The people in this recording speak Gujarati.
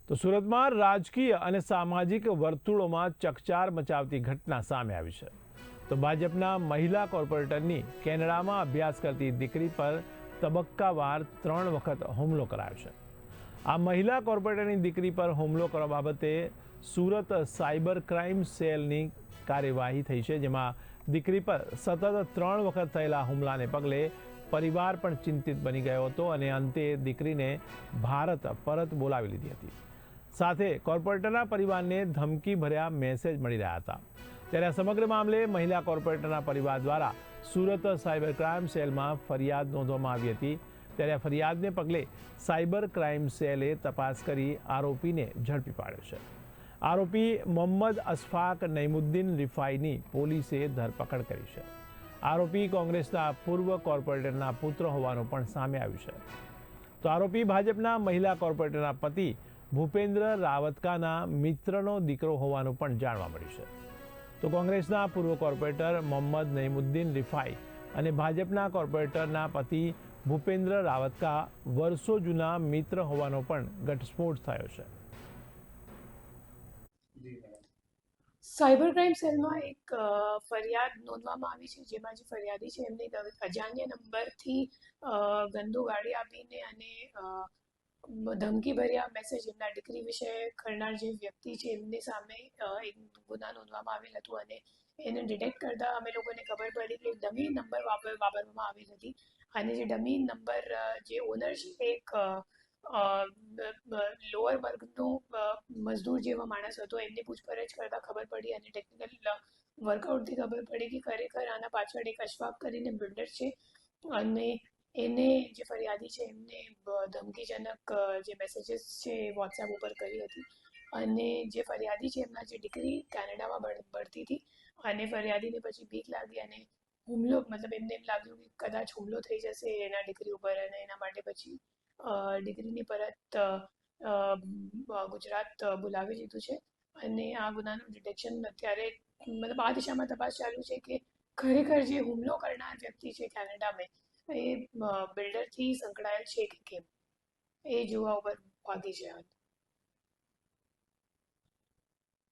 તો સુરતમાં રાજકીય અને સામાજિક વર્તુળોમાં ચકચાર મચાવતી ઘટના સામે આવી છે। તો ભાજપના મહિલા કોર્પોરેટરની કેનેડામાં અભ્યાસ કરતી દીકરી પર તબક્કાવાર 3 વખત હુમલો કરાયો છે। આ મહિલા કોર્પોરેટરની દીકરી પર હુમલો કરવા બાબતે સુરત સાયબર ક્રાઇમ સેલની કાર્યવાહી થઈ છે, જેમાં દીકરી પર સતત 3 વખત થયેલા હુમલાને પગલે પરિવાર પણ ચિંતિત બની ગયો હતો અને અંતે દીકરીને ભારત પરત બોલાવી લીધી હતી। સાથે કોર્પોરેટરના પરિવારને ધમકી ભર્યા મેસેજ મળી રહ્યા હતા। ત્યારે આ સમગ્ર મામલે મહિલા કોર્પોરેટરના પરિવાર દ્વારા સુરત સાયબર ક્રાઇમ સેલમાં ફરિયાદ નોંધવામાં આવી હતી। ત્યારે આ ફરિયાદને પગલે સાયબર ક્રાઇમ સેલે તપાસ કરી આરોપીને ઝડપી પાડ્યો છે। આરોપી મોહમ્મદ અશફાક નઈમુદ્દીન રિફાઈની પોલીસે ધરપકડ કરી છે। આરોપી કોંગ્રેસના પૂર્વ કોર્પોરેટરના પુત્ર હોવાનું પણ સામે આવ્યું છે। તો આરોપી ભાજપના મહિલા કોર્પોરેટરના પતિ ભૂપેન્દ્ર રાવતકાના મિત્રનો દીકરો હોવાનું પણ જાણવા મળ્યું છે। તો કોંગ્રેસના પૂર્વ કોર્પોરેટર મોહમ્મદ નઈમુદ્દીન રિફાઈ અને ભાજપના કોર્પોરેટરના પતિ ભૂપેન્દ્ર રાવતકા વર્ષો જૂના મિત્ર હોવાનો પણ ઘટસ્ફોટ થયો છે। સાયબર ક્રાઇમ સેલમાં એક ફરિયાદ નોંધવામાં આવી છે, જેમાં જે ફરિયાદી છે એમને અજાણ્યા નંબરથી ગંદુ ગાડી આપીને અને ધમકી ભર્યા મેસેજ એમના દીકરી વિશે કરનાર જે વ્યક્તિ છે એમની સામે એક ગુના નોંધવામાં આવેલ હતું અને એને ડિટેક્ટ કરતા અમે લોકોને ખબર પડી કે ડમી નંબર વાપરવામાં આવેલ હતી અને જે ડમી નંબર જે ઓનર છે એક લોઅર વર્ગનો મજદૂર જેવા માણસ હતો। એમની પૂછપરછ કરતા ખબર પડી અને ટેકનિકલ વર્કઆઉટથી ખબર પડી કે ખરેખર આના પાછળ એક અશફાક કરીને બિલ્ડર છે અને એને જે ફરિયાદી છે એમને ધમકીજનક જે મેસેજીસ છે એ વોટ્સએપ ઉપર કરી હતી અને જે ફરિયાદી છે એમના જે દીકરી કેનેડામાં ભણતી હતી અને ફરિયાદીને પછી બીક લાગી અને હુમલો મતલબ એમને એમ લાગ્યું કે કદાચ હુમલો થઈ જશે એના દીકરી ઉપર અને એના માટે પછી દીકરીની પરત ગુજરાત બોલાવી લીધું છે અને આ ગુનાનું ડિટેક્શન અત્યારે મતલબ આ દિશામાં તપાસ ચાલુ છે કે ખરેખર જે હુમલો કરનાર વ્યક્તિ છે કેનેડામાં એ બિલ્ડરથી સંકળાયેલ છે કે કેમ એ જોવા ઉપર ભાગી છે।